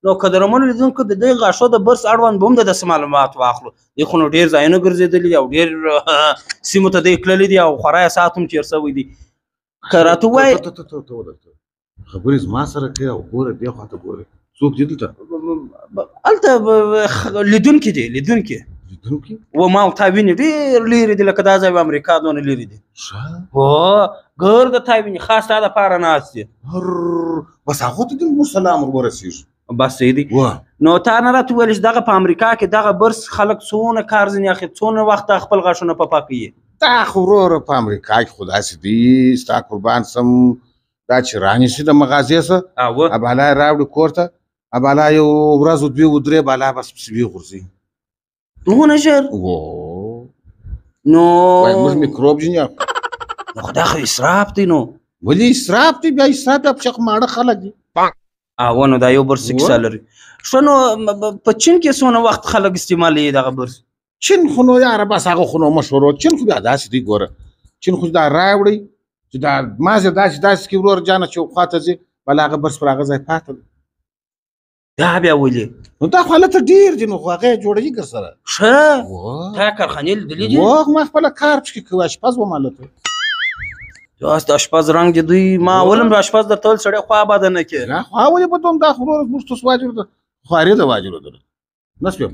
نو که د رمنو لیدونکو د دې غاښو د برس اړوند به هم د داسې معلومات واخلو. دی خو نو ډېر ځایونه ګرځېدلي دي او ډېر سیمو ته دی تللي دي او خورا یې ساعت هم تېر شوی دی. که راته ووایې خبرې زما سره کوي او ګوره دې خواته ګورې څوک دي دلته هلته لیدونکي دي لیدونکي و ما او تا ویني ډېر لرې دي لکه دا ځای امریکا دونه لرې دي. هو ګرده تا ویني خاص تا دپاره ناست دي. بس هغو ته دې موږ سلام ورسېږو. بس صحیح دی. نو تا نه راته وویل چې دغه په امریکا کې دغه برس خلک څونه کار ځینې اخلي څونه وخت خپل غاښونه په پاکوي. دا خو وروره په امریکا کې خو داسې دي ستا قربان سم دا چې رانیسي د مغازې څه بالا یې راوړي کور ته بالا یو ورځ و دوې و درې بالا بس پسې ویې دونه ژر نو موږ میکروب ځینې نو خو دا خو اسراف دی. نو ولې اسراف دی؟ بیا اسراف بیا په شخ ماړه خلک دي. نو دا یو برس کیسه لري. ښه نو په چین کې څونه وخت خلک استعمالوي دغه برس؟ چین خو نو یاره بس هغه خو نو مشهور چین خو بیا داسې دی. ګوره چین خو دا راوړئ چې دا مازې داسې کې ورور جانه چې خواته ځي بله هغه برس پر هغه ځای پاته دی. دا بیا ولې؟ نو دا خو هلته ډېر دي نو خو هغه یې جوړوي که سره. ښه تا کارخانې لیدلي دي؟ ما خپله کار پکې کوي اشپز وم هلته. د اشپز رنګ دی دوی ما ولم د اشپز درته ویل سړی خوا باده نه کړي. نه خوا ولې به دوم دا خو ورور زموږ ستاسو واجب ده خواري ده واجب ده نس بیا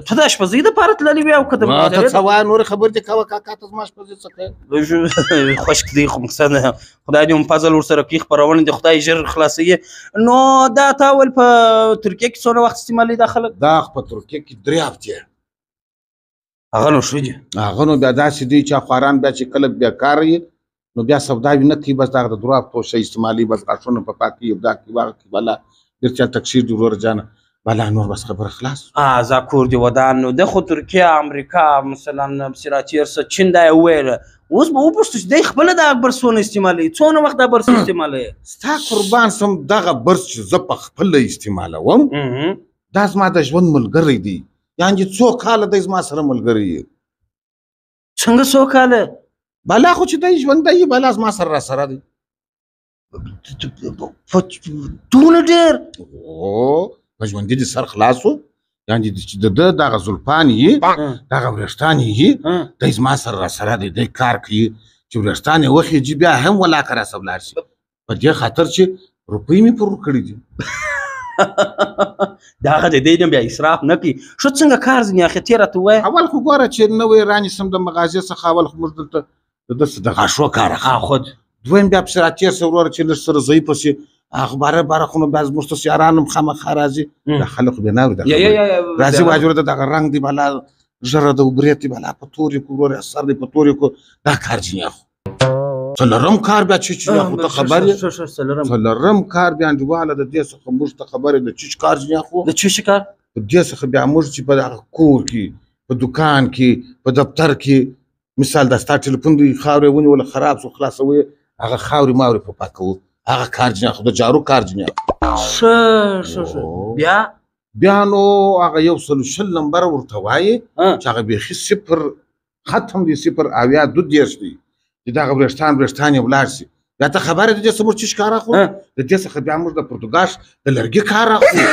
ته د اشپزۍ دپاره تللي وې او که د ته څه وایه نورې خبرې دې کوه کاکا ته زما اشپزۍ څه کوې خوشک دی خو مقصد خدای دې هم فضل ورسره کړي خپرونه دې خدای ژر خلاصوي. نو دا تا ول په ترکیه کې څونه وخت استعمالوي دا خلک؟ دا په ترکیه کې 3 هفتې هغه نو ښه دي. هغه نو بیا داسې دی چې خواران بیا چې کله بیا کار یې نو بیا سوداوي نه کوي بس دغه د 3 هفتو شی استعمالوي بس غاښونه په پاکوي دا کوي هغه کوي بالا ډېر چا تکشیر دي ورور جانه بالا نور بس خبره خلاص. زه کور دې ودان. نو د خو ترکیه امریکا مثلا سراتیر څه چین دا یې وویله اوس به وپوښتو چې دی خپله دا برس څونه استعمالوي څونه وخت دا برس استعمالوي؟ ستا قربان سم دغه برس چې زه په خپله استعمالوم دا زما د ژوند ملګری دی. یعنې څو کاله دی زما سره ملګری یې. څنګه څو کاله؟ بالا خو چې دی ژوندی بالا زما سره راسره دی. دونه ډېر؟ په ژوندي دې سر خلاص و یعنې چې د ده دغه زلفان یي دغه وریښتان یي دی زما سره راسره دی. دی کار کوي چې وریښتان یې وخېجي بیا هم ولاکه راسه ولاړ شي په دې خاطر چې روپۍ مې پر کړي دي. د هغه د دی نه بیا اسراف نه کوي. ښه څنګه کار ځینې اخر ته راته ووایه. اول خو ګوره چې نوی رانیسم د مغازې څخه اول خو موږ دلته د ده د غاښو کار اخلو. خود دویم بیا پسې راتېر شه وروره چې لږ سره ضعیفه شي هغه باره خو نو بیا زموږ ستاسو یاران هم خامخا راځي دا خلک خو بیا نه اوري راځي واجبه ده دغه رنګ دی بالا ژره د وبرېت دی بالا په تور یې کړو وروره سر دی په تور یې کړو دا کار ځینې اخو. څلورم کار بیا چې خو ته خبر یې څلورم کار بیا انډیواله د دې څخه موږ ته خبر یې د چیچ کار ځینې اخو. د چیچ کار؟ په دې څخه بیا موږ چې په دغه کور کې په دوکان کې په دفتر کې مثال دا ستا ټلیفون دی خاورې ونیوله خراب سو خلاصوي هغه خاورې ماورې په پاکوو هغه کار ځینې اخو د جارو کار ځینې اخو. بیا بیا نو هغه 120 نمبر ورته وایي چې هغه بیخي صفر ختم دی 0.22 دی چې دغه وریښتان یې ولاړ شي. بیا ته خبره د دې څه موږ چیش کار اخلو د دې څخه بیا موږ د پرتګاش د لرګي کار اخلو.